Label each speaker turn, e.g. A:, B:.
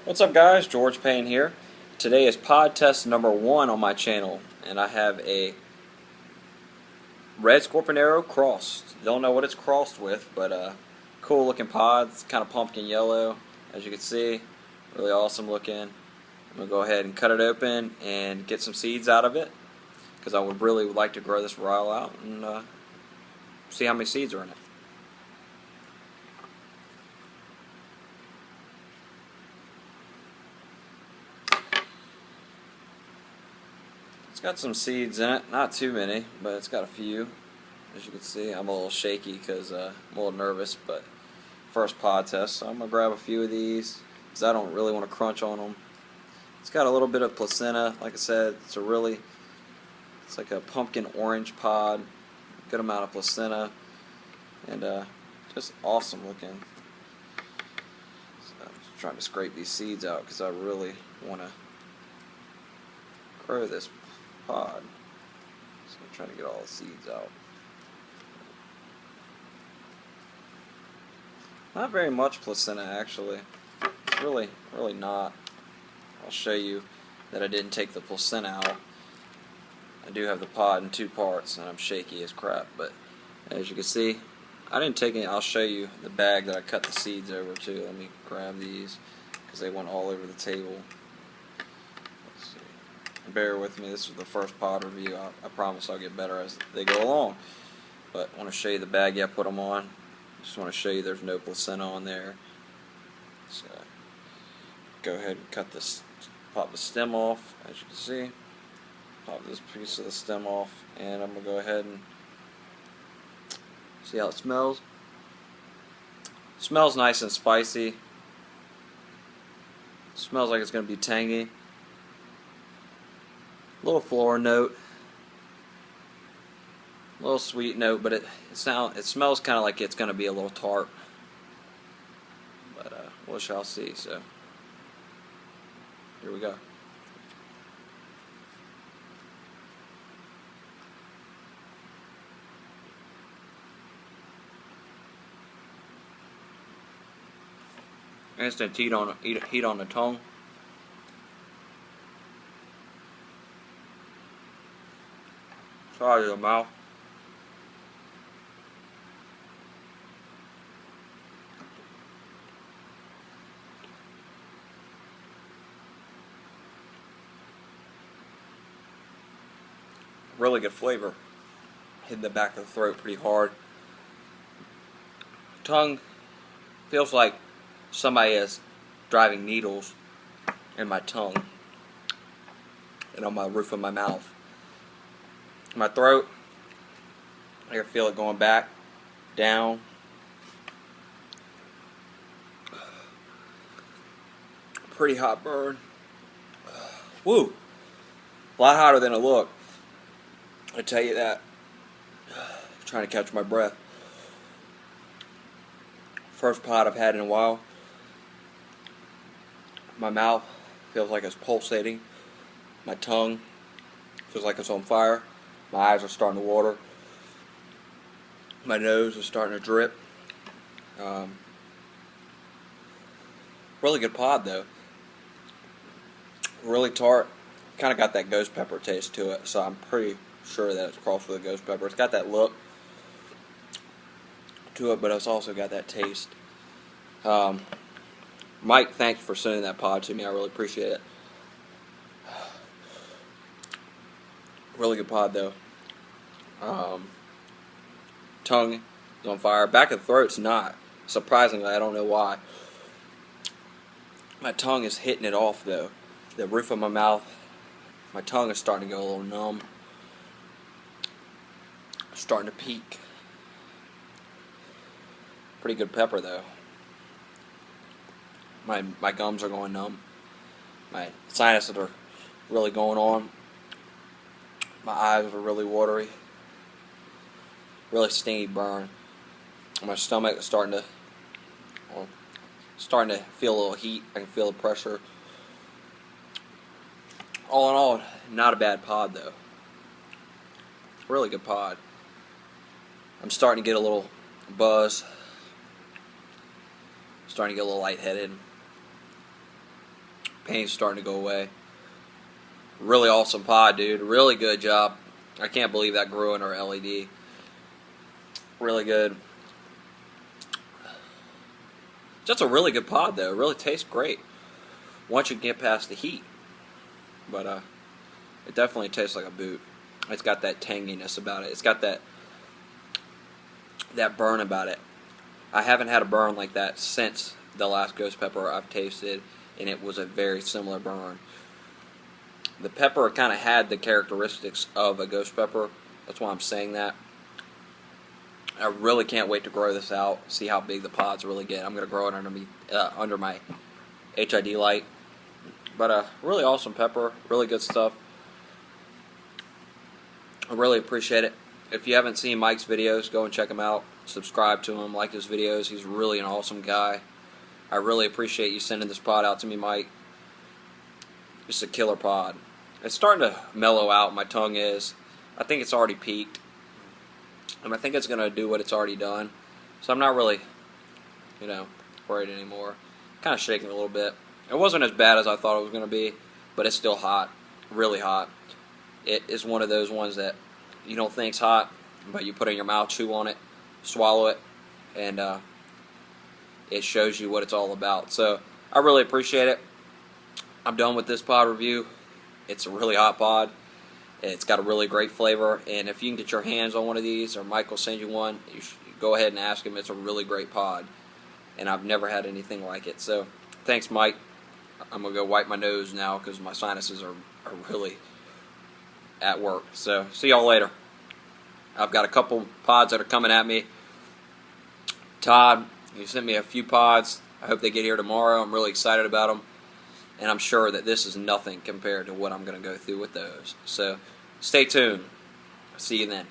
A: What's up, guys? George Payne here. Today is pod test number 1 on my channel, and I have a Red Scorpanero crossed. Don't know what it's crossed with, but cool looking pod. It's kind of pumpkin yellow, as you can see. Really awesome looking. I'm going to go ahead and cut it open and get some seeds out of it, because I would really like to grow this varietal out and see how many seeds are in it. It's got some seeds in it, not too many, but it's got a few. As you can see, I'm a little shaky because I'm a little nervous, but first pod test, so I'm going to grab a few of these because I don't really want to crunch on them. It's got a little bit of placenta, like I said. It's like a pumpkin orange pod, good amount of placenta, and just awesome looking. So I'm just trying to scrape these seeds out because I really want to grow this pod. So I'm trying to get all the seeds out. Not very much placenta, actually. It's really not. I'll show you that I didn't take the placenta out. I do have the pod in 2 parts, and I'm shaky as crap, but as you can see, I didn't take any. I'll show you the bag that I cut the seeds over to. Let me grab these because they went all over the table. Let's see. Bear with me, this is the first pod review. I promise I'll get better as they go along. But I want to show you the bag I put them on. Just want to show you there's no placenta on there. So go ahead and cut this, pop the stem off, as you can see. Pop this piece of the stem off, and I'm going to go ahead and see how it smells. It smells nice and spicy. It smells like it's going to be tangy. A little floral note. A little sweet note, but it smells kind of like it's going to be a little tart. But we shall see. So here we go. Instant heat on the tongue. Side of the mouth. Really good flavor. Hit the back of the throat pretty hard. Tongue feels like somebody is driving needles in my tongue and on my roof of my mouth. My throat, I can feel it going back, down. Pretty hot burn. Woo! A lot hotter than it looked. I tell you that. Trying to catch my breath. First pod I've had in a while. My mouth feels like it's pulsating. My tongue feels like it's on fire. My eyes are starting to water. My nose is starting to drip. Really good pod though. Really tart. Kind of got that ghost pepper taste to it, so I'm pretty sure that it's crossed with a ghost pepper. It's got that look to it, but it's also got that taste. Mike, thanks for sending that pod to me. I really appreciate it. Really good pod though. Tongue is on fire. Back of the throat's not. Surprisingly, I don't know why. My tongue is hitting it off though. The roof of my mouth, my tongue is starting to go a little numb. Starting to peak. Pretty good pepper though. My gums are going numb. My sinuses are really going on. My eyes are really watery. Really stingy burn. My stomach is starting to feel a little heat. I can feel the pressure. All in all, not a bad pod though. Really good pod. I'm starting to get a little buzz. Starting to get a little lightheaded. Pain's starting to go away. Really awesome pod, dude. Really good job. I can't believe that grew in our LED. Really good. Just a really good pod, though. It really tastes great once you get past the heat. But it definitely tastes like a Bhut. It's got that tanginess about it. It's got that burn about it. I haven't had a burn like that since the last ghost pepper I've tasted, and it was a very similar burn. The pepper kind of had the characteristics of a ghost pepper. That's why I'm saying that. I really can't wait to grow this out, see how big the pods really get. I'm going to grow it under my HID light. But really awesome pepper, really good stuff. I really appreciate it. If you haven't seen Mike's videos, go and check him out. Subscribe to him, like his videos. He's really an awesome guy. I really appreciate you sending this pod out to me, Mike. Just a killer pod. It's starting to mellow out, my tongue is. I think it's already peaked. And I think it's going to do what it's already done. So I'm not really, worried anymore. Kind of shaking a little bit. It wasn't as bad as I thought it was going to be, but it's still hot. Really hot. It is one of those ones that you don't think's hot, but you put it in your mouth, chew on it, swallow it, and it shows you what it's all about. So I really appreciate it. I'm done with this pod review. It's a really hot pod. It's got a really great flavor, and if you can get your hands on one of these, or Mike will send you one, you should go ahead and ask him. It's a really great pod, and I've never had anything like it. So thanks, Mike. I'm going to go wipe my nose now because my sinuses are really at work. So see y'all later. I've got a couple pods that are coming at me. Todd, you sent me a few pods. I hope they get here tomorrow. I'm really excited about them. And I'm sure that this is nothing compared to what I'm going to go through with those. So stay tuned. See you then.